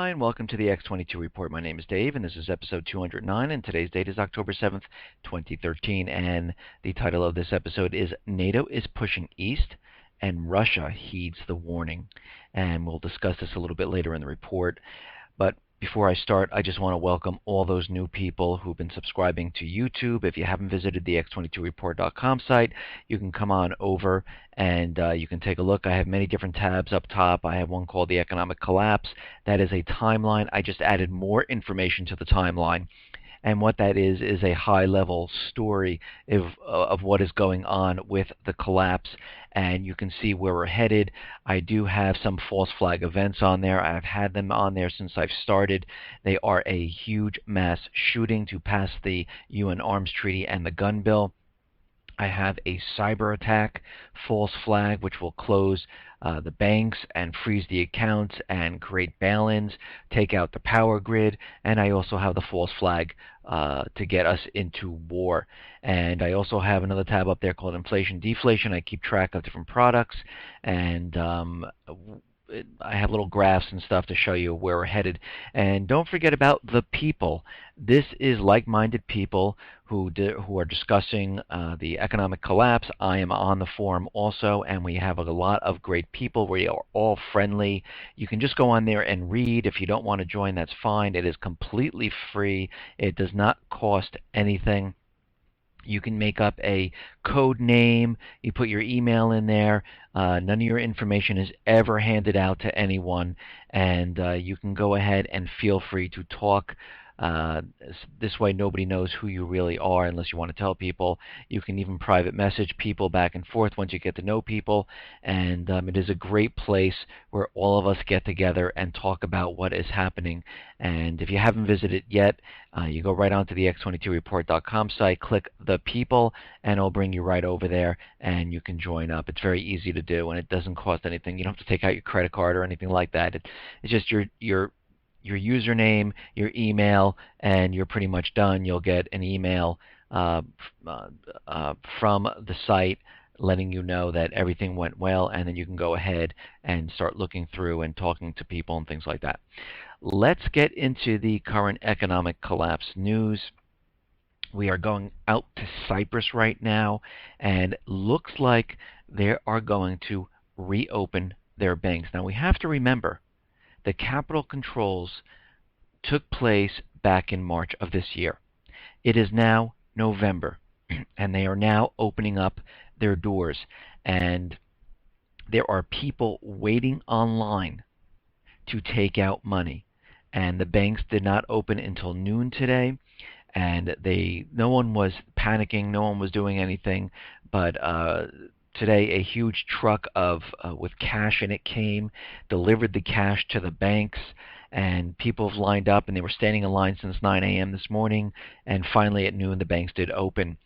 Hi, and welcome to the X22 Report. My name is Dave, and this is episode 209, and today's date is October 7th, 2013, and the title of this episode is NATO is Pushing East, and Russia Heeds the Warning. And we'll discuss this a little bit later in the report. But before I start, I just want to welcome all those new people who've been subscribing to YouTube. If you haven't visited the x22report.com site, you can come on over and you can take a look. I have many different tabs up top. I have one called the Economic Collapse. That is a timeline. I just added more information to the timeline. And what that is a high-level story of what is going on with the collapse. And you can see where we're headed. I do have some false flag events on there. I've had them on there since I've started. They are a huge mass shooting to pass the UN Arms Treaty and the gun bill. I have a cyber attack false flag which will close the banks and freeze the accounts and create bail-ins, take out the power grid, and I also have the false flag to get us into war. And I also have another tab up there called inflation deflation. I keep track of different products, and I have little graphs and stuff to show you where we're headed. And don't forget about the people. This is like-minded people who are discussing the economic collapse. I am on the forum also, and we have a lot of great people. We are all friendly. You can just go on there and read. If you don't want to join, that's fine. It is completely free. It does not cost anything. You can make up a code name. You put your email in there. None of your information is ever handed out to anyone. And you can go ahead and feel free to talk. This way nobody knows who you really are unless you want to tell people. You can even private message people back and forth once you get to know people. And it is a great place where all of us get together and talk about what is happening. And if you haven't visited yet, you go right onto the x22report.com site, click the people, and it'll bring you right over there, and you can join up. It's very easy to do, and it doesn't cost anything. You don't have to take out your credit card or anything like that. It's just your username, your email, and you're pretty much done. You'll get an email from the site letting you know that everything went well, and then you can go ahead and start looking through and talking to people and things like that. Let's get into the current economic collapse news. We are going out to Cyprus right now, and looks like they are going to reopen their banks. Now we have to remember the capital controls took place back in March of this year. It is now November, and they are now opening up their doors. And there are people waiting online to take out money. And the banks did not open until noon today. And no one was panicking, no one was doing anything, but today a huge truck with cash in it came, delivered the cash to the banks, and people have lined up, and they were standing in line since 9 a.m. this morning, and finally at noon the banks did open.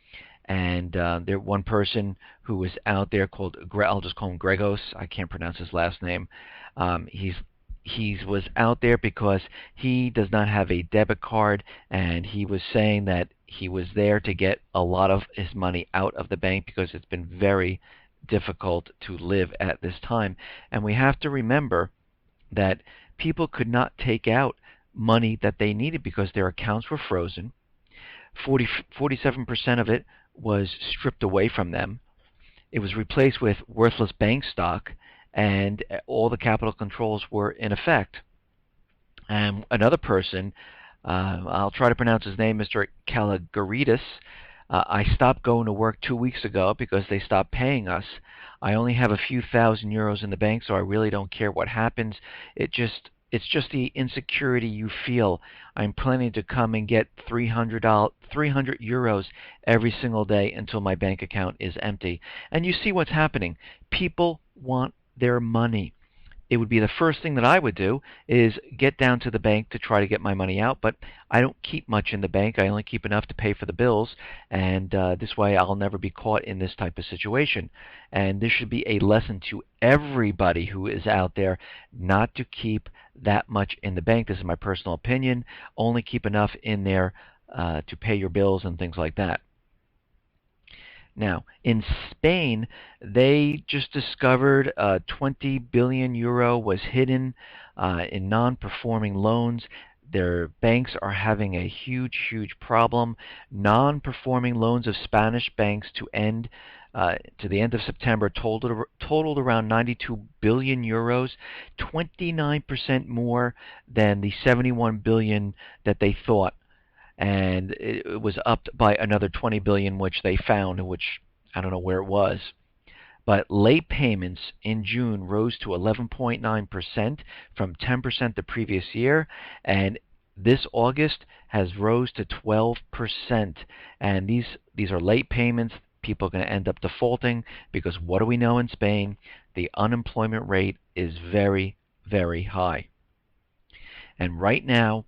And there one person who was out there called, I'll just call him Gregos, I can't pronounce his last name. He was out there because he does not have a debit card, and he was saying that he was there to get a lot of his money out of the bank because it's been very difficult to live at this time. And we have to remember that people could not take out money that they needed because their accounts were frozen. 47% of it was stripped away from them. It was replaced with worthless bank stock, and all the capital controls were in effect. And another person, I'll try to pronounce his name, Mr. Kalagaridis, I stopped going to work 2 weeks ago because they stopped paying us. I only have a few thousand euros in the bank, so I really don't care what happens. It's just the insecurity you feel. I'm planning to come and get 300 euros every single day until my bank account is empty. And you see what's happening. People want their money. It would be the first thing that I would do is get down to the bank to try to get my money out, but I don't keep much in the bank. I only keep enough to pay for the bills, and this way I'll never be caught in this type of situation. And this should be a lesson to everybody who is out there not to keep that much in the bank. This is my personal opinion. Only keep enough in there to pay your bills and things like that. Now, in Spain, they just discovered 20 billion euro was hidden in non-performing loans. Their banks are having a huge problem. Non-performing loans of Spanish banks to the end of September totaled around 92 billion euros, 29% more than the 71 billion that they thought, and it was upped by another 20 billion, which they found, which I don't know where it was. But late payments in June rose to 11.9% from 10% the previous year, and this August has rose to 12%. And these are late payments. People are going to end up defaulting because what do we know in Spain? The unemployment rate is very high. And right now,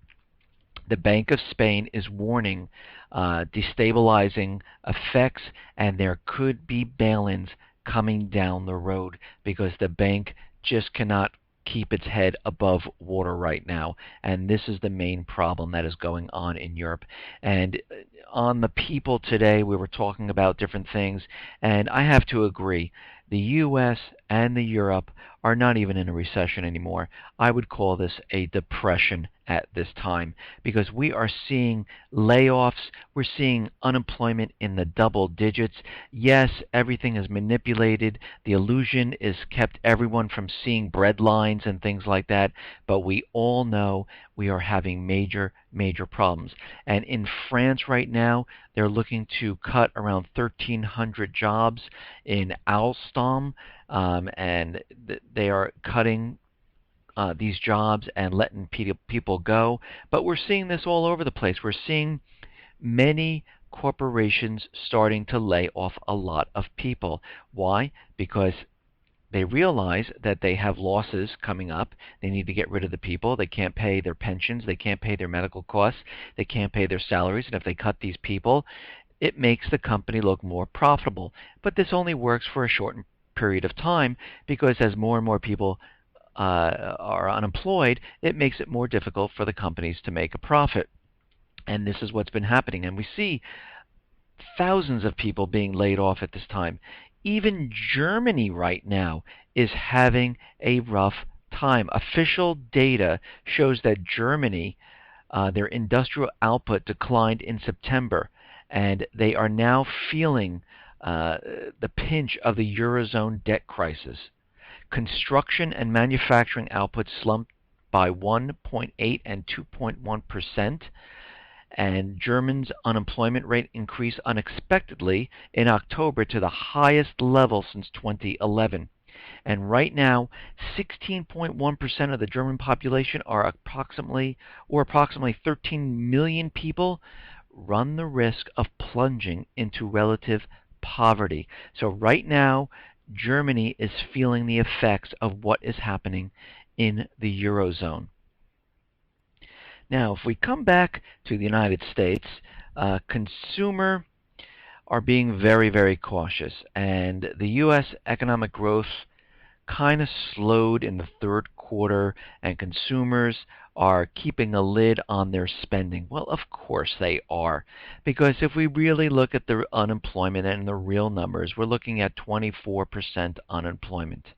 the Bank of Spain is warning destabilizing effects, and there could be bail-ins coming down the road because the bank just cannot keep its head above water right now. And this is the main problem that is going on in Europe. And on the people today, we were talking about different things, and I have to agree. The U.S. and the Europe are not even in a recession anymore. I would call this a depression at this time because we are seeing layoffs. We're seeing unemployment in the double digits. Yes, everything is manipulated. The illusion is kept everyone from seeing bread lines and things like that, but we all know we are having major problems. And in France right now, they're looking to cut around 1,300 jobs in Alstom, and they are cutting these jobs and letting people go. But we're seeing this all over the place. We're seeing many corporations starting to lay off a lot of people. Why? Because they realize that they have losses coming up. They need to get rid of the people. They can't pay their pensions. They can't pay their medical costs. They can't pay their salaries. And if they cut these people, it makes the company look more profitable. But this only works for a short period of time because as more and more people are unemployed, it makes it more difficult for the companies to make a profit. And this is what's been happening. And we see thousands of people being laid off at this time. Even Germany right now is having a rough time. Official data shows that Germany, their industrial output declined in September, and they are now feeling the pinch of the Eurozone debt crisis. Construction and manufacturing output slumped by 1.8 and 2.1%. And Germany's unemployment rate increased unexpectedly in October to the highest level since 2011. And right now, 16.1% of the German population are approximately 13 million people run the risk of plunging into relative poverty. So right now, Germany is feeling the effects of what is happening in the Eurozone. Now, if we come back to the United States, consumer are being very cautious, and the U.S. economic growth kind of slowed in the third quarter, and consumers are keeping a lid on their spending. Well, of course they are, because if we really look at the unemployment and the real numbers, we're looking at 24% unemployment.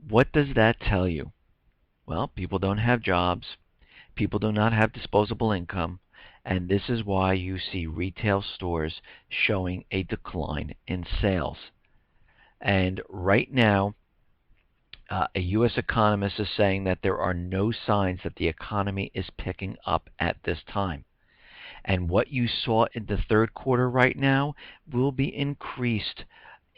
What does that tell you? Well, people don't have jobs. People do not have disposable income, and this is why you see retail stores showing a decline in sales. And right now, a U.S. economist is saying that there are no signs that the economy is picking up at this time. And what you saw in the third quarter right now will be increased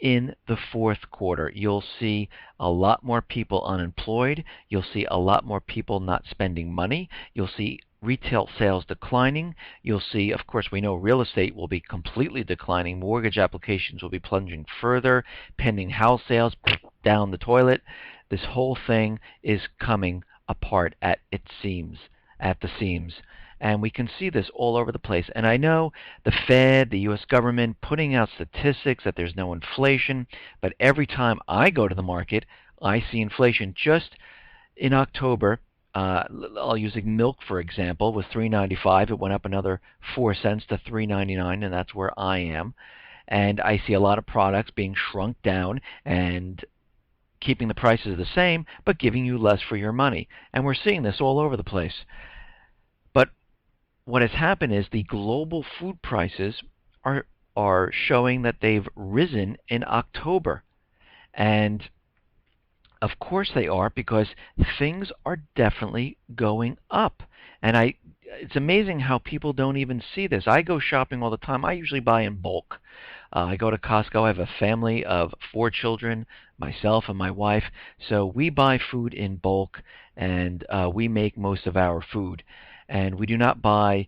in the fourth quarter. You'll see a lot more people unemployed. You'll see a lot more people not spending money. You'll see retail sales declining. You'll see, of course, we know real estate will be completely declining. Mortgage applications will be plunging further. Pending house sales down the toilet. This whole thing is coming apart at the seams. And we can see this all over the place. And I know the Fed, the U.S. government, putting out statistics that there's no inflation. But every time I go to the market, I see inflation. Just in October, I'll use milk, for example, was $3.95. It went up another 4 cents to $3.99, and that's where I am. And I see a lot of products being shrunk down and keeping the prices the same, but giving you less for your money. And we're seeing this all over the place. But what has happened is the global food prices are showing that they've risen in October. And of course they are, because things are definitely going up. And it's amazing how people don't even see this. I go shopping all the time. I usually buy in bulk. I go to Costco. I have a family of 4 children, myself and my wife. So we buy food in bulk, and we make most of our food. And we do not buy,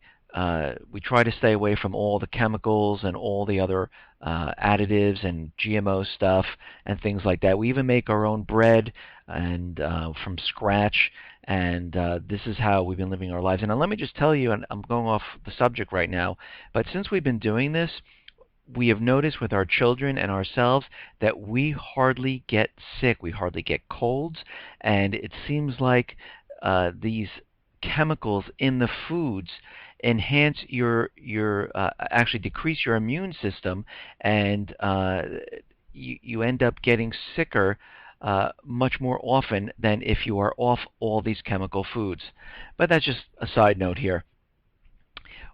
we try to stay away from all the chemicals and all the other additives and GMO stuff and things like that. We even make our own bread and from scratch. And this is how we've been living our lives. And let me just tell you, and I'm going off the subject right now, but since we've been doing this, we have noticed with our children and ourselves that we hardly get sick. We hardly get colds. And it seems like these chemicals in the foods enhance actually decrease your immune system, and you end up getting sicker much more often than if you are off all these chemical foods. But that's just a side note here.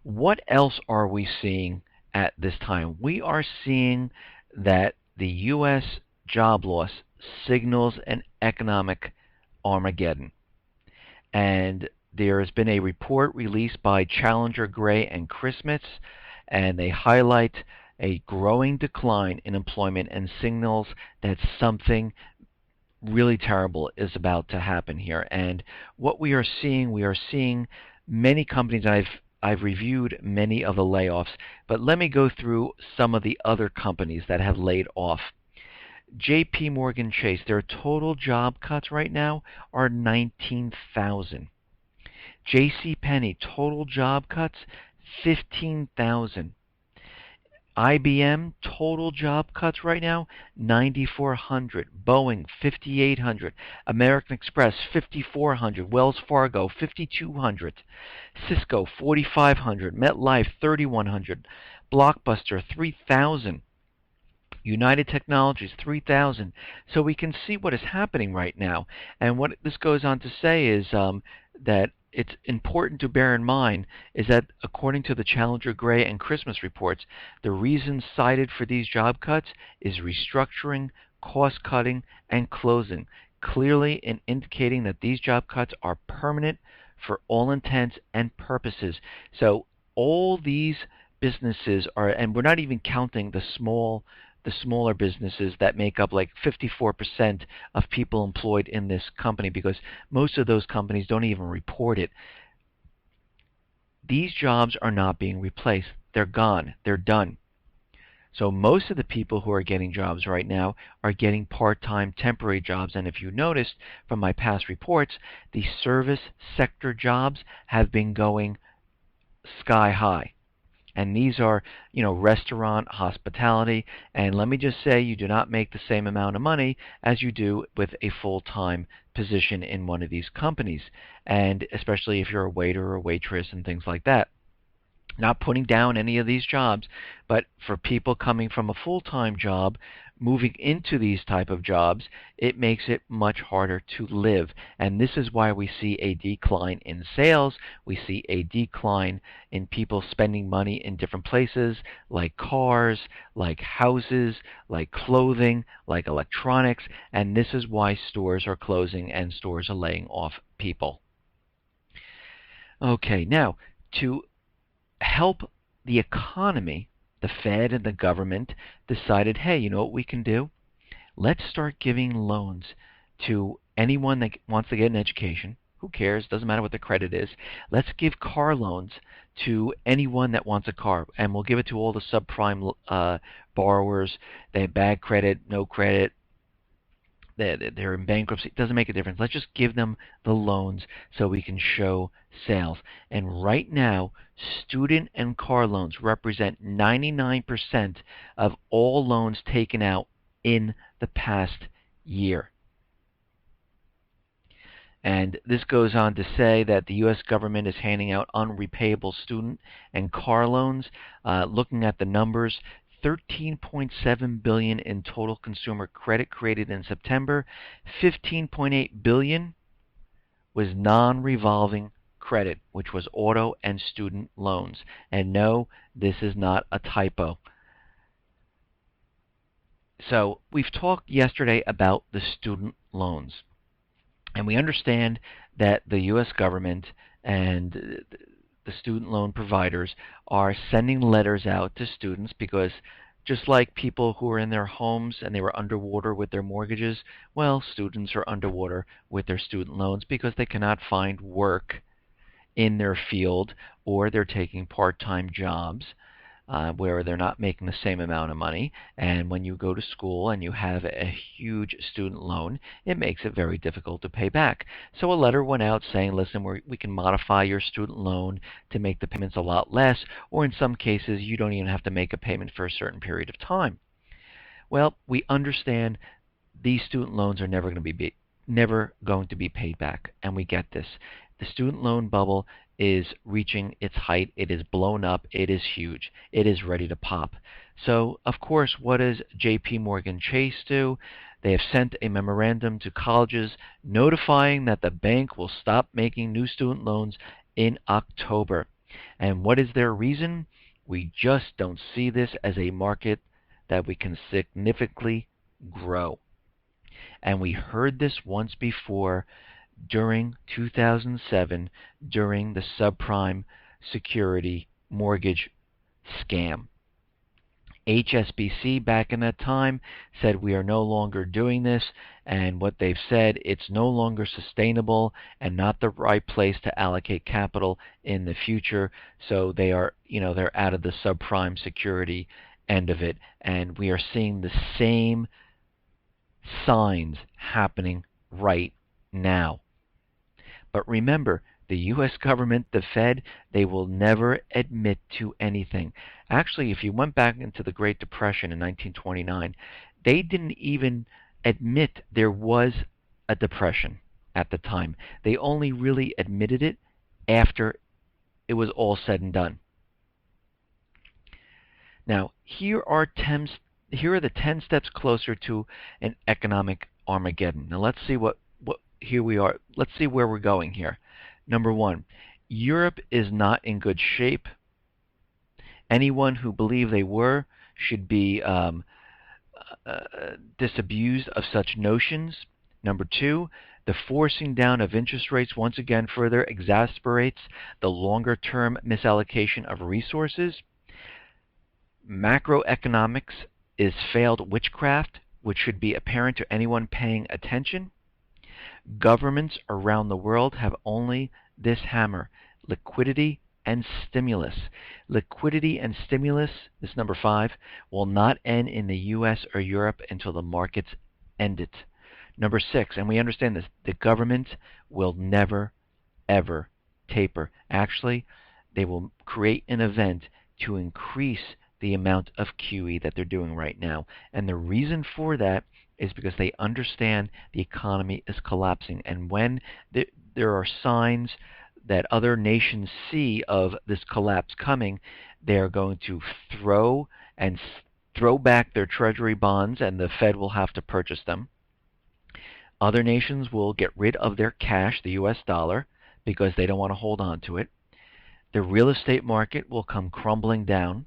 What else are we seeing at this time? We are seeing that the U.S. job loss signals an economic Armageddon. And there has been a report released by Challenger, Gray, and Christmas, and they highlight a growing decline in employment and signals that something really terrible is about to happen here. And what we are seeing many companies, and I've reviewed many of the layoffs, but let me go through some of the other companies that have laid off. J.P. Morgan Chase, their total job cuts right now are 19,000. J.C. Penney, total job cuts 15,000. IBM, total job cuts right now 9,400. Boeing, 5,800. American Express, 5,400. Wells Fargo, 5,200. Cisco, 4,500. MetLife, 3,100. Blockbuster, 3,000. United Technologies, 3,000. So we can see what is happening right now. And what this goes on to say is that it's important to bear in mind is that according to the Challenger, Gray, and Christmas reports, the reasons cited for these job cuts is restructuring, cost-cutting, and closing, clearly indicating that these job cuts are permanent for all intents and purposes. So all these businesses are, and we're not even counting the smaller businesses that make up like 54% of people employed in this company, because most of those companies don't even report it. These jobs are not being replaced. They're gone. They're done. So most of the people who are getting jobs right now are getting part-time temporary jobs. And if you noticed from my past reports, the service sector jobs have been going sky high. And these are, restaurant, hospitality. And let me just say, you do not make the same amount of money as you do with a full-time position in one of these companies. And especially if you're a waiter or a waitress and things like that. Not putting down any of these jobs, but for people coming from a full-time job, moving into these type of jobs, it makes it much harder to live. And this is why we see a decline in sales. We see a decline in people spending money in different places, like cars, like houses, like clothing, like electronics. And this is why stores are closing and stores are laying off people. Okay, now to help the economy, the Fed and the government decided, hey, you know what we can do? Let's start giving loans to anyone that wants to get an education. Who cares? Doesn't matter what the credit is. Let's give car loans to anyone that wants a car, and we'll give it to all the subprime borrowers. They have bad credit, no credit, they're in bankruptcy. It doesn't make a difference. Let's just give them the loans so we can show sales. And right now, student and car loans represent 99% of all loans taken out in the past year. And this goes on to say that the U.S. government is handing out unrepayable student and car loans. Looking at the numbers, 13.7 billion in total consumer credit created in September. 15.8 billion was non-revolving credit, which was auto and student loans. And no, this is not a typo. So we've talked yesterday about the student loans. And we understand that the U.S. government and the student loan providers are sending letters out to students because just like people who are in their homes and they were underwater with their mortgages, well, students are underwater with their student loans because they cannot find work in their field or they're taking part-time jobs where they're not making the same amount of money. And when you go to school and you have a huge student loan, it makes it very difficult to pay back. So a letter went out saying, listen, we can modify your student loan to make the payments a lot less, or in some cases, you don't even have to make a payment for a certain period of time. Well, we understand these student loans are never going to be paid back, and we get this. The student loan bubble is reaching its height. It is blown up. It is huge. It is ready to pop. So, of course, what does J.P. Morgan Chase do? They have sent a memorandum to colleges notifying that the bank will stop making new student loans in October. And what is their reason? We just don't see this as a market that we can significantly grow. And we heard this once before during 2007 during the subprime security mortgage scam. HSBC back in that time said we are no longer doing this, and what they've said, it's no longer sustainable and not the right place to allocate capital in the future. So they are, they're out of the subprime security end of it, and we are seeing the same signs happening right now. But remember, the U.S. government, the Fed, they will never admit to anything. Actually, if you went back into the Great Depression in 1929, they didn't even admit there was a depression at the time. They only really admitted it after it was all said and done. Now, here are the 10 steps closer to an economic Armageddon. Now, let's see here we are. Let's see where we're going here. Number 1, Europe is not in good shape. Anyone who believed they were should be disabused of such notions. Number 2, the forcing down of interest rates once again further exacerbates the longer-term misallocation of resources. Macroeconomics is failed witchcraft, which should be apparent to anyone paying attention. Governments around the world have only this hammer: liquidity and stimulus. Liquidity and stimulus, this number 5, will not end in the U.S. or Europe until the markets end it. Number 6, and we understand this, the government will never, ever taper. Actually, they will create an event to increase the amount of QE that they're doing right now. And the reason for that is because they understand the economy is collapsing. And when there are signs that other nations see of this collapse coming, they're going to throw back their treasury bonds, and the Fed will have to purchase them. Other nations will get rid of their cash, the U.S. dollar, because they don't want to hold on to it. The real estate market will come crumbling down,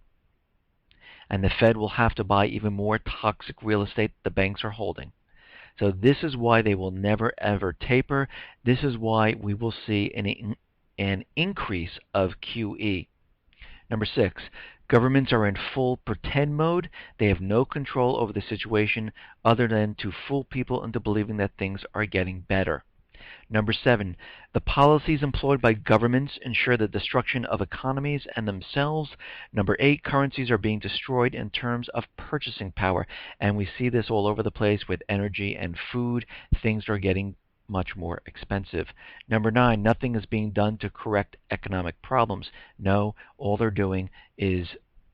and the Fed will have to buy even more toxic real estate the banks are holding. So this is why they will never ever taper. This is why we will see an increase of QE. Number 6, governments are in full pretend mode. They have no control over the situation other than to fool people into believing that things are getting better. Number 7, the policies employed by governments ensure the destruction of economies and themselves. Number 8, currencies are being destroyed in terms of purchasing power. And we see this all over the place with energy and food. Things are getting much more expensive. Number 9, nothing is being done to correct economic problems. No, all they're doing is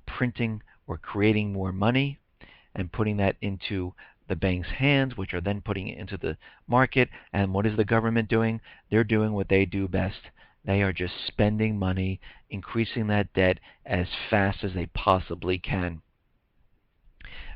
printing or creating more money and putting that into the bank's hands, which are then putting it into the market. And what is the government doing? They're doing what they do best. They are just spending money, increasing that debt as fast as they possibly can.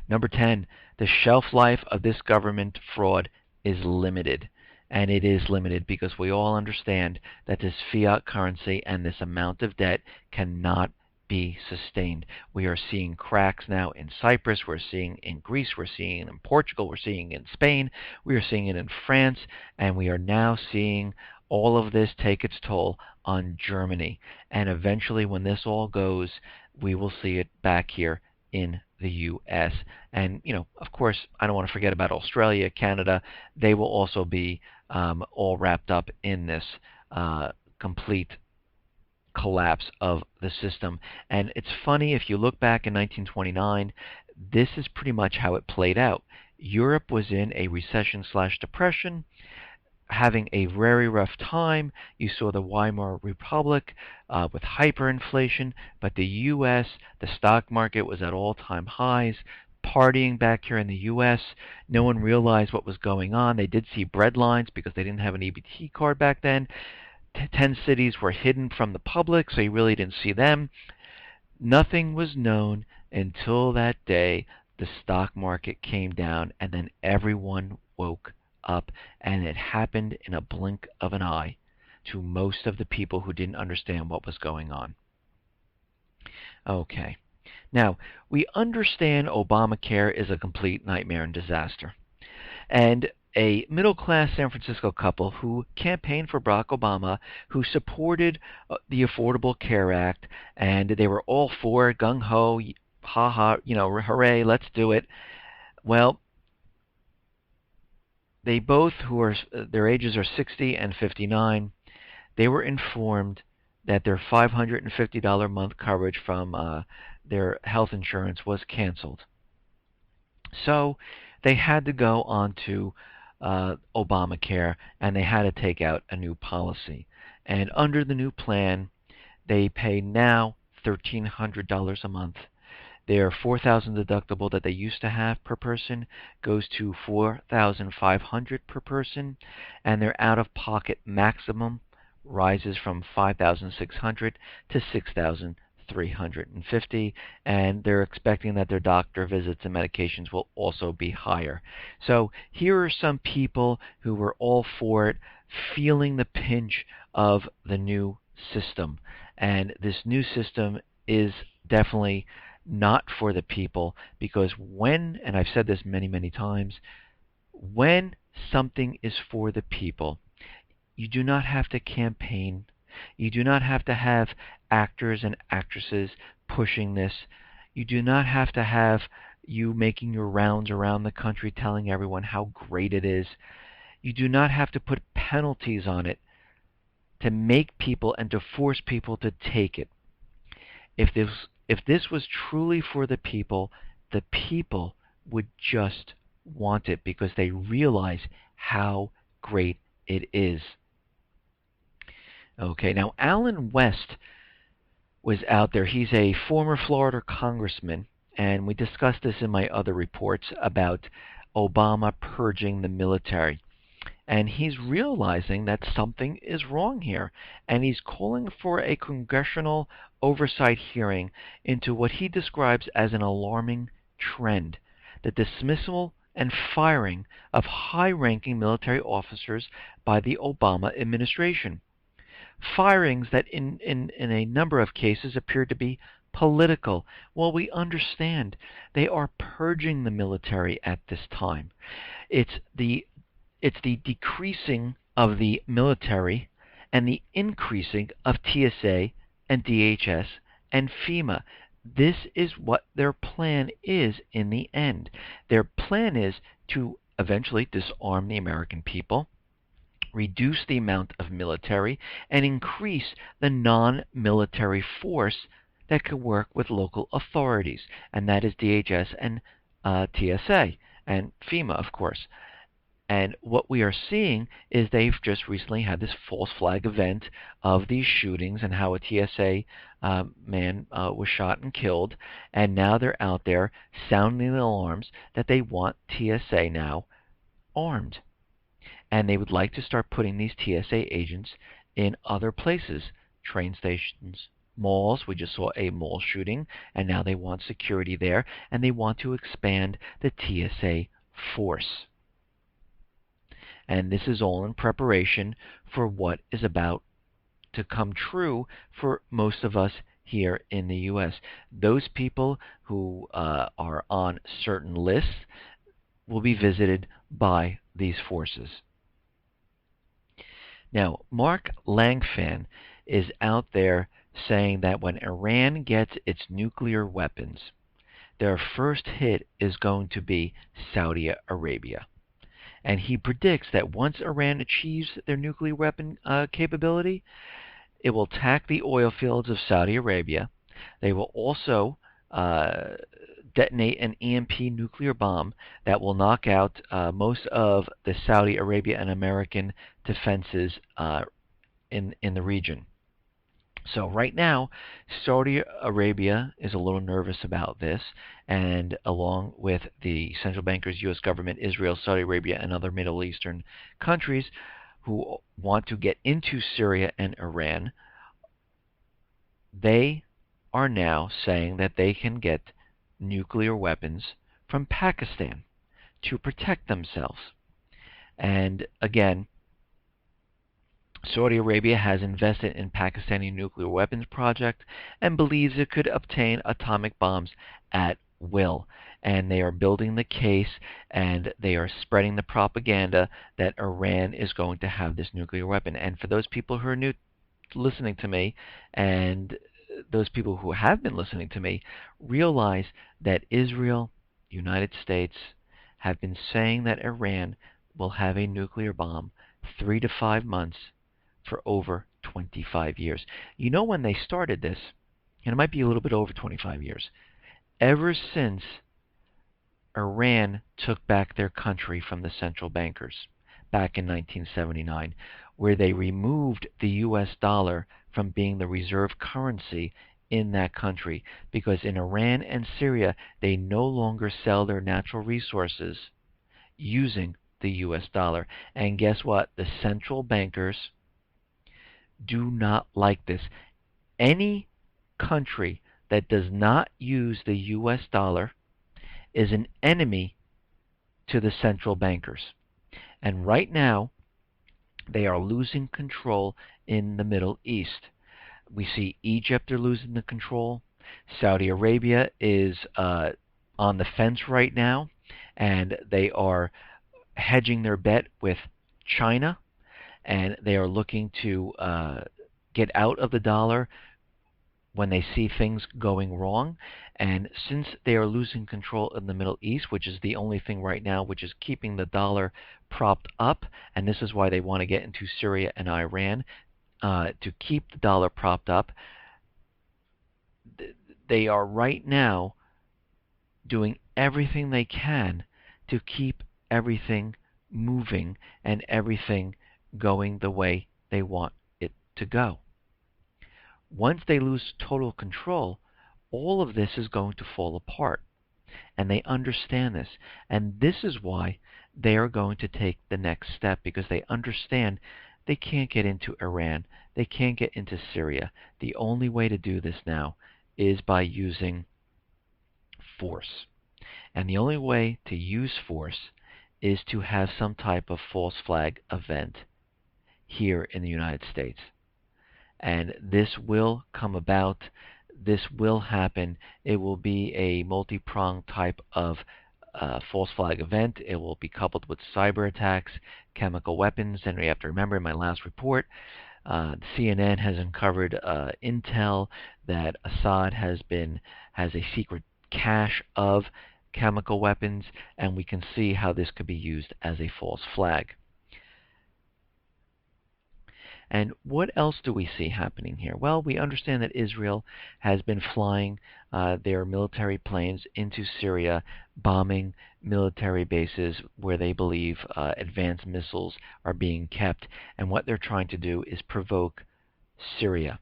Number 10, the shelf life of this government fraud is limited. And it is limited because we all understand that this fiat currency and this amount of debt cannot be sustained. We are seeing cracks now in Cyprus, we're seeing in Greece, we're seeing in Portugal, we're seeing in Spain, we are seeing it in France, and we are now seeing all of this take its toll on Germany. And eventually, when this all goes, we will see it back here in the U.S. And, of course, I don't want to forget about Australia, Canada. They will also be all wrapped up in this complete collapse of the system. And it's funny, if you look back in 1929, this is pretty much how it played out. Europe was in a recession/depression, having a very rough time. You saw the Weimar Republic with hyperinflation, but the U.S., the stock market was at all-time highs. Partying back here in the U.S., no one realized what was going on. They did see bread lines because they didn't have an EBT card back then. 10 cities were hidden from the public, so you really didn't see them. Nothing was known until that day the stock market came down, and then everyone woke up, and it happened in a blink of an eye to most of the people who didn't understand what was going on. Okay. Now, we understand Obamacare is a complete nightmare and disaster. And a middle-class San Francisco couple who campaigned for Barack Obama, who supported the Affordable Care Act, and they were all for it, gung-ho, ha-ha, hooray, let's do it. Well, they both, their ages are 60 and 59, they were informed that their $550 a month coverage from their health insurance was canceled. So they had to go on to Obamacare, and they had to take out a new policy. And under the new plan, they pay now $1,300 a month. Their $4,000 deductible that they used to have per person goes to $4,500 per person, and their out-of-pocket maximum rises from $5,600 to $6,350, and they're expecting that their doctor visits and medications will also be higher. So here are some people who were all for it, feeling the pinch of the new system. And this new system is definitely not for the people, because when, and I've said this many, many times, when something is for the people, you do not have to campaign. You do not have to have actors and actresses pushing this. You do not have to have you making your rounds around the country telling everyone how great it is. You do not have to put penalties on it to make people and to force people to take it. If this was truly for the people would just want it because they realize how great it is. Okay, now Alan West was out there. He's a former Florida congressman, and we discussed this in my other reports about Obama purging the military. And he's realizing that something is wrong here, and he's calling for a congressional oversight hearing into what he describes as an alarming trend: the dismissal and firing of high-ranking military officers by the Obama administration. Firings that in a number of cases appear to be political. Well, we understand they are purging the military at this time. It's the decreasing of the military and the increasing of TSA and DHS and FEMA. This is what their plan is in the end. Their plan is to eventually disarm the American people, reduce the amount of military, and increase the non-military force that can work with local authorities, and that is DHS and TSA and FEMA, of course. And what we are seeing is they've just recently had this false flag event of these shootings and how a TSA man was shot and killed, and now they're out there sounding the alarms that they want TSA now armed. And they would like to start putting these TSA agents in other places, train stations, malls. We just saw a mall shooting, and now they want security there, and they want to expand the TSA force. And this is all in preparation for what is about to come true for most of us here in the U.S. Those people who are on certain lists will be visited by these forces. Now, Mark Langfan is out there saying that when Iran gets its nuclear weapons, their first hit is going to be Saudi Arabia. And he predicts that once Iran achieves their nuclear weapon capability, it will attack the oil fields of Saudi Arabia. They will also detonate an EMP nuclear bomb that will knock out most of the Saudi Arabia and American defenses in the region. So right now, Saudi Arabia is a little nervous about this, and along with the central bankers, U.S. government, Israel, Saudi Arabia, and other Middle Eastern countries who want to get into Syria and Iran, they are now saying that they can get nuclear weapons from Pakistan to protect themselves. And again, Saudi Arabia has invested in Pakistani nuclear weapons project and believes it could obtain atomic bombs at will. And they are building the case, and they are spreading the propaganda that Iran is going to have this nuclear weapon. And for those people who are listening to me, and those people who have been listening to me, realize that Israel, United States, have been saying that Iran will have a nuclear bomb 3 to 5 months for over 25 years. You know when they started this, and it might be a little bit over 25 years, ever since Iran took back their country from the central bankers back in 1979, where they removed the U.S. dollar from being the reserve currency in that country, because in Iran and Syria they no longer sell their natural resources using the U.S. dollar. And guess what? The central bankers do not like this. Any country that does not use the U.S. dollar is an enemy to the central bankers. And right now, they are losing control in the Middle East. We see Egypt are losing the control. Saudi Arabia is on the fence right now, and they are hedging their bet with China, and they are looking to get out of the dollar when they see things going wrong. And since they are losing control in the Middle East, which is the only thing right now which is keeping the dollar propped up, and this is why they want to get into Syria and Iran, to keep the dollar propped up, they are right now doing everything they can to keep everything moving and everything going the way they want it to go. Once they lose total control, all of this is going to fall apart. And they understand this. And this is why they are going to take the next step, because they understand they can't get into Iran. They can't get into Syria. The only way to do this now is by using force. And the only way to use force is to have some type of false flag event here in the United States. And this will come about. This will happen. It will be a multi-pronged type of false flag event. It will be coupled with cyber attacks, chemical weapons, and we have to remember in my last report, CNN has uncovered intel that Assad has a secret cache of chemical weapons, and we can see how this could be used as a false flag. And what else do we see happening here? Well, we understand that Israel has been flying their military planes into Syria, bombing military bases where they believe advanced missiles are being kept. And what they're trying to do is provoke Syria.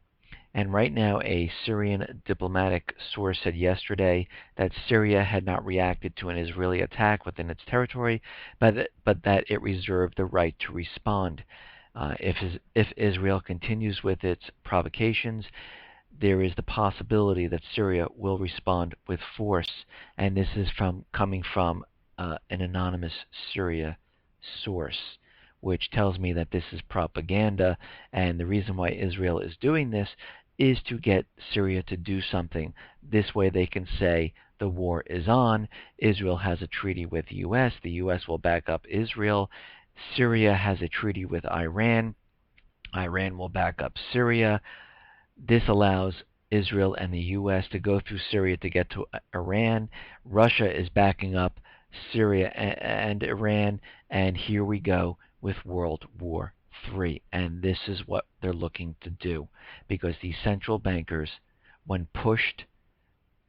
And right now, a Syrian diplomatic source said yesterday that Syria had not reacted to an Israeli attack within its territory, but that it reserved the right to respond. If Israel continues with its provocations, there is the possibility that Syria will respond with force, and this is coming from an anonymous Syria source, which tells me that this is propaganda, and the reason why Israel is doing this is to get Syria to do something. This way they can say the war is on, Israel has a treaty with the US will back up Israel, Syria has a treaty with Iran will back up Syria. This allows Israel and the U.S. to go through Syria to get to Iran. Russia is backing up Syria and Iran, and here we go with World War III. And this is what they're looking to do, because these central bankers, when pushed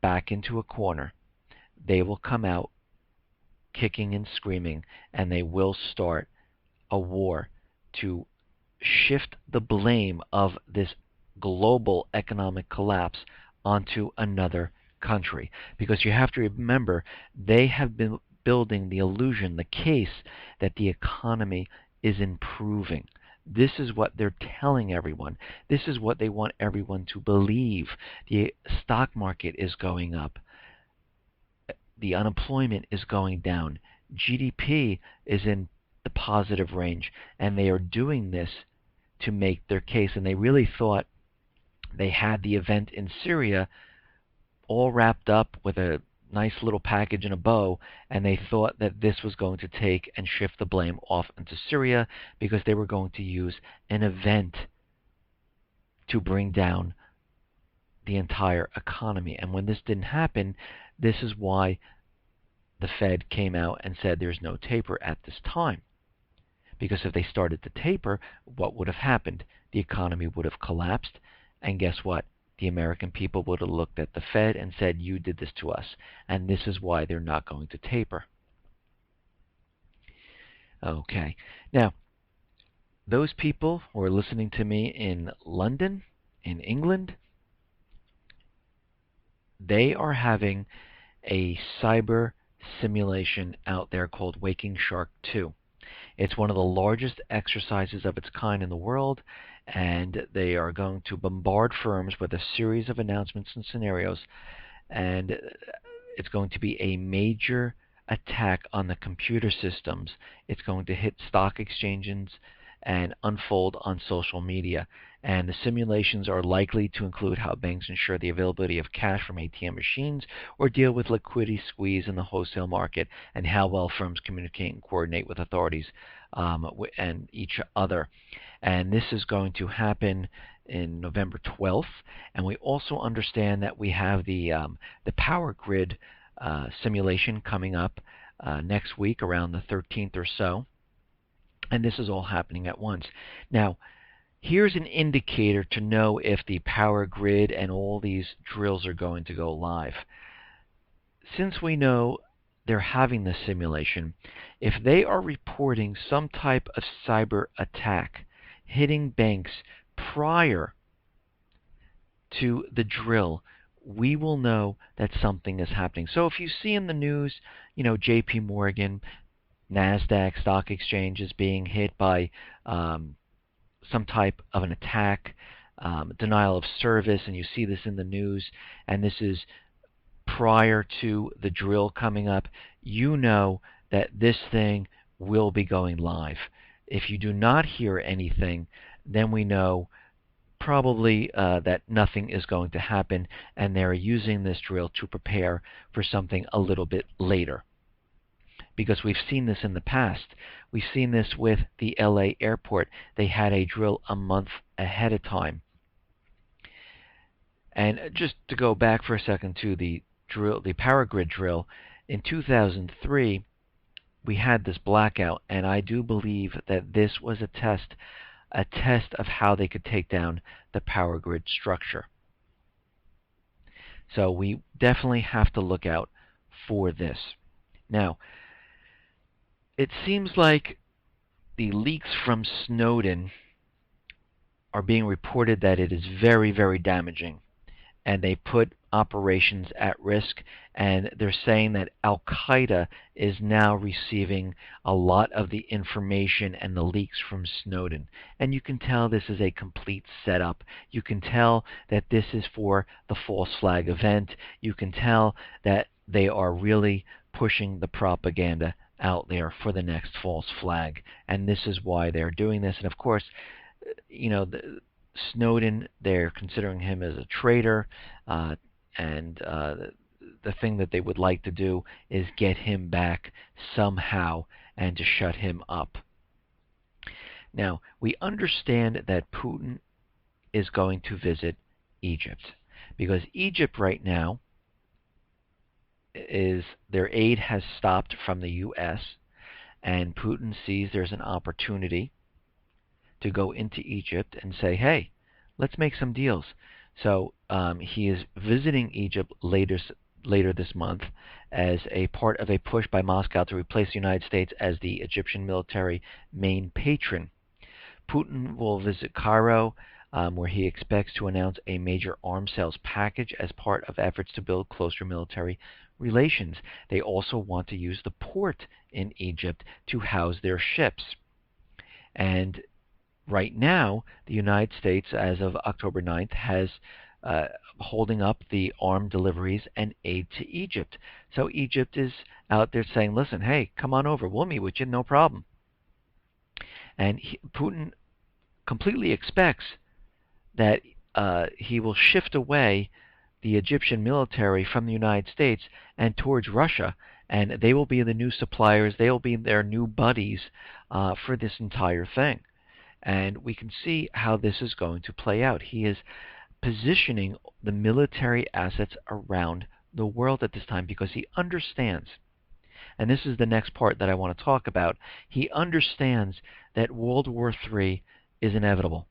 back into a corner, they will come out kicking and screaming, and they will start a war to shift the blame of this global economic collapse onto another country. Because you have to remember, they have been building the illusion, the case, that the economy is improving. This is what they're telling everyone. This is what they want everyone to believe. The stock market is going up. The unemployment is going down. GDP is in the positive range, and they are doing this to make their case. And they really thought they had the event in Syria all wrapped up with a nice little package and a bow, and they thought that this was going to take and shift the blame off into Syria, because they were going to use an event to bring down the entire economy. And when this didn't happen, this is why the Fed came out and said there's no taper at this time. Because if they started to taper, what would have happened? The economy would have collapsed, and guess what? The American people would have looked at the Fed and said, you did this to us. And this is why they're not going to taper. Okay. Now, those people who are listening to me in London, in England, they are having a cyber simulation out there called Waking Shark 2. It's one of the largest exercises of its kind in the world, and they are going to bombard firms with a series of announcements and scenarios, and it's going to be a major attack on the computer systems. It's going to hit stock exchanges and unfold on social media. And the simulations are likely to include how banks ensure the availability of cash from ATM machines or deal with liquidity squeeze in the wholesale market, and how well firms communicate and coordinate with authorities and each other. And this is going to happen in November 12th. And we also understand that we have the power grid simulation coming up next week around the 13th or so. And this is all happening at once. Now, here's an indicator to know if the power grid and all these drills are going to go live. Since we know they're having this simulation, if they are reporting some type of cyber attack hitting banks prior to the drill, we will know that something is happening. So if you see in the news, JP Morgan, NASDAQ stock exchange is being hit by some type of an attack, denial of service, and you see this in the news, and this is prior to the drill coming up, you know that this thing will be going live. If you do not hear anything, then we know probably that nothing is going to happen, and they're using this drill to prepare for something a little bit later. Because we've seen this in the past. We've seen this with the LA airport. They had a drill a month ahead of time. And just to go back for a second to the drill, the power grid drill, in 2003, we had this blackout, and I do believe that this was a test of how they could take down the power grid structure. So we definitely have to look out for this. Now, it seems like the leaks from Snowden are being reported that it is very, very damaging. And they put operations at risk, and they're saying that Al-Qaeda is now receiving a lot of the information and the leaks from Snowden. And you can tell this is a complete setup. You can tell that this is for the false flag event. You can tell that they are really pushing the propaganda out there for the next false flag. And this is why they're doing this. And of course, Snowden, they're considering him as a traitor, and the thing that they would like to do is get him back somehow and to shut him up. Now, we understand that Putin is going to visit Egypt, because Egypt right now their aid has stopped from the U.S., and Putin sees there's an opportunity to go into Egypt and say, hey, let's make some deals. So he is visiting Egypt later this month as a part of a push by Moscow to replace the United States as the Egyptian military main patron. Putin will visit Cairo, where he expects to announce a major arms sales package as part of efforts to build closer military relations. They also want to use the port in Egypt to house their ships. And right now, the United States, as of October 9th, has holding up the armed deliveries and aid to Egypt. So Egypt is out there saying, listen, hey, come on over. We'll meet with you, no problem. And Putin completely expects that he will shift away the Egyptian military from the United States and towards Russia, and they will be the new suppliers. They will be their new buddies for this entire thing. And we can see how this is going to play out. He is positioning the military assets around the world at this time because he understands, and this is the next part that I want to talk about, he understands that World War III is inevitable.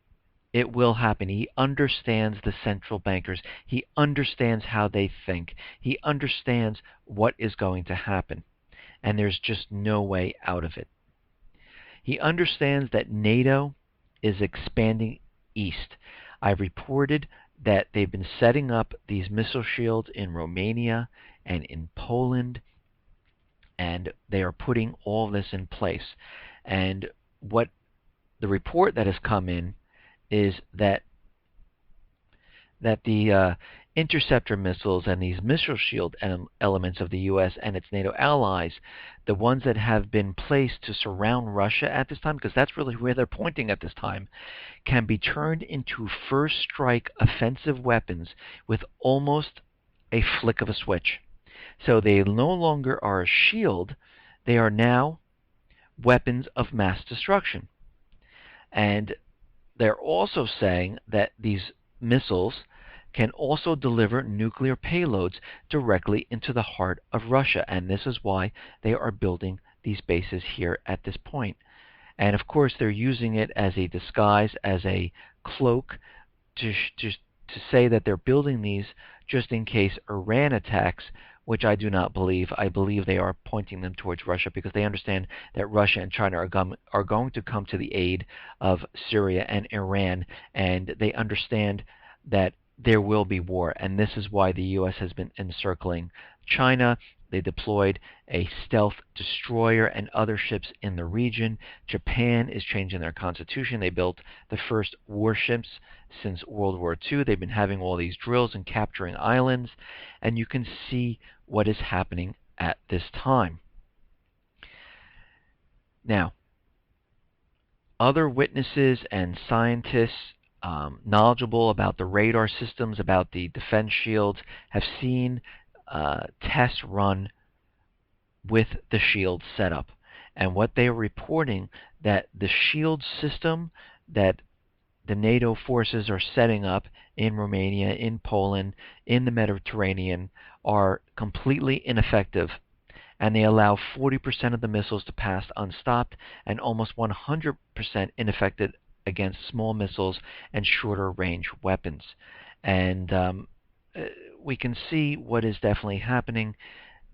It will happen. He understands the central bankers. He understands how they think. He understands what is going to happen. And there's just no way out of it. He understands that NATO is expanding east. I've reported that they've been setting up these missile shields in Romania and in Poland, and they are putting all this in place. And what the report that has come in is that the interceptor missiles and these missile shield elements of the U.S. and its NATO allies, the ones that have been placed to surround Russia at this time, because that's really where they're pointing at this time, can be turned into first strike offensive weapons with almost a flick of a switch. So they no longer are a shield, they are now weapons of mass destruction. And they're also saying that these missiles can also deliver nuclear payloads directly into the heart of Russia, and this is why they are building these bases here at this point. And of course, they're using it as a disguise, as a cloak, to say that they're building these just in case Iran attacks, which I do not believe. I believe they are pointing them towards Russia because they understand that Russia and China are going to come to the aid of Syria and Iran, and they understand that there will be war, and this is why the U.S. has been encircling China. They deployed a stealth destroyer and other ships in the region. Japan is changing their constitution. They built the first warships since World War II. They've been having all these drills and capturing islands, and you can see what is happening at this time. Now, other witnesses and scientists knowledgeable about the radar systems, about the defense shields, have seen tests run with the shield setup. And what they are reporting, that the shield system that the NATO forces are setting up in Romania, in Poland, in the Mediterranean, are completely ineffective. And they allow 40% of the missiles to pass unstopped and almost 100% ineffective against small missiles and shorter range weapons. And we can see what is definitely happening.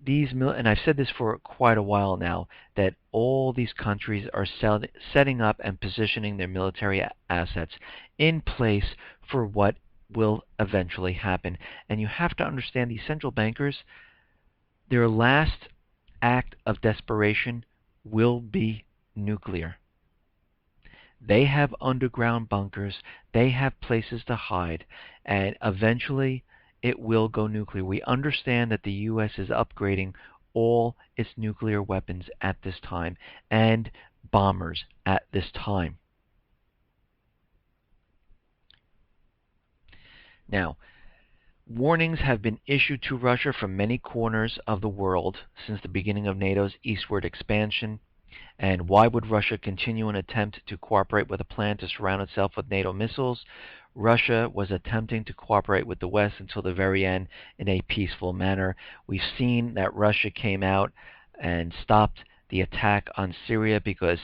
And I've said this for quite a while now, that all these countries are setting up and positioning their military assets in place for what will eventually happen. And you have to understand these central bankers, their last act of desperation will be nuclear. They have underground bunkers, they have places to hide, and eventually it will go nuclear. We understand that the U.S. is upgrading all its nuclear weapons at this time and bombers at this time. Now, warnings have been issued to Russia from many corners of the world since the beginning of NATO's eastward expansion. And why would Russia continue an attempt to cooperate with a plan to surround itself with NATO missiles? Russia was attempting to cooperate with the West until the very end in a peaceful manner. We've seen that Russia came out and stopped the attack on Syria because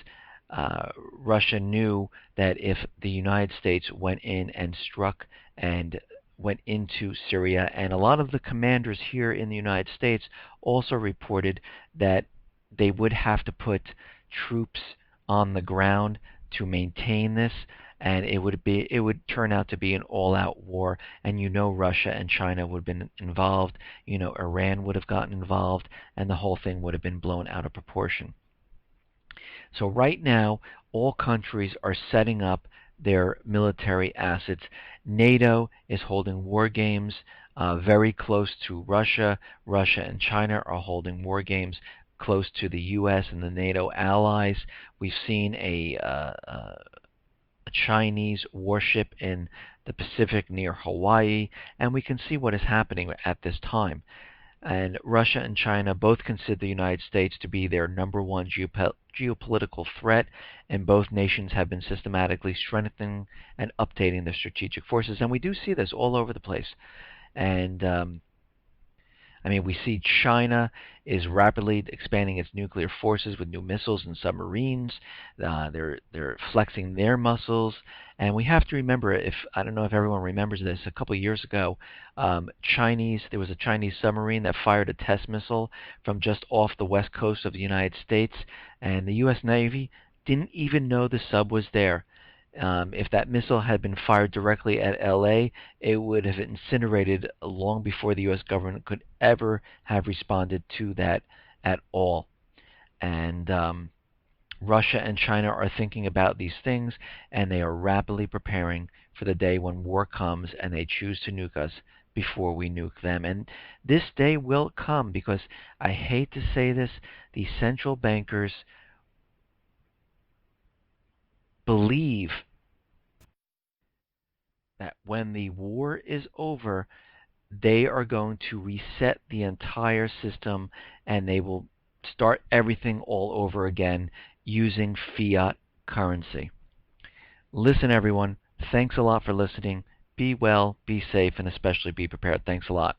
Russia knew that if the United States went in and struck and went into Syria, and a lot of the commanders here in the United States also reported that they would have to put troops on the ground to maintain this, and it would turn out to be an all-out war. And Russia and China would have been involved. Iran would have gotten involved, and the whole thing would have been blown out of proportion. So right now, all countries are setting up their military assets. NATO is holding war games very close to Russia. Russia and China are holding war games close to the U.S. and the NATO allies. We've seen a Chinese warship in the Pacific near Hawaii, and we can see what is happening at this time. And Russia and China both consider the United States to be their number one geopolitical threat, and both nations have been systematically strengthening and updating their strategic forces. And we do see this all over the place. And we see China is rapidly expanding its nuclear forces with new missiles and submarines. They're flexing their muscles, and we have to remember. I don't know if everyone remembers this. A couple of years ago, there was a Chinese submarine that fired a test missile from just off the west coast of the United States, and the U.S. Navy didn't even know the sub was there. If that missile had been fired directly at L.A., it would have incinerated long before the U.S. government could ever have responded to that at all. And Russia and China are thinking about these things, and they are rapidly preparing for the day when war comes and they choose to nuke us before we nuke them. And this day will come because, I hate to say this, the central bankers believe that when the war is over, they are going to reset the entire system and they will start everything all over again using fiat currency. Listen, everyone, thanks a lot for listening. Be well, be safe, and especially be prepared. Thanks a lot.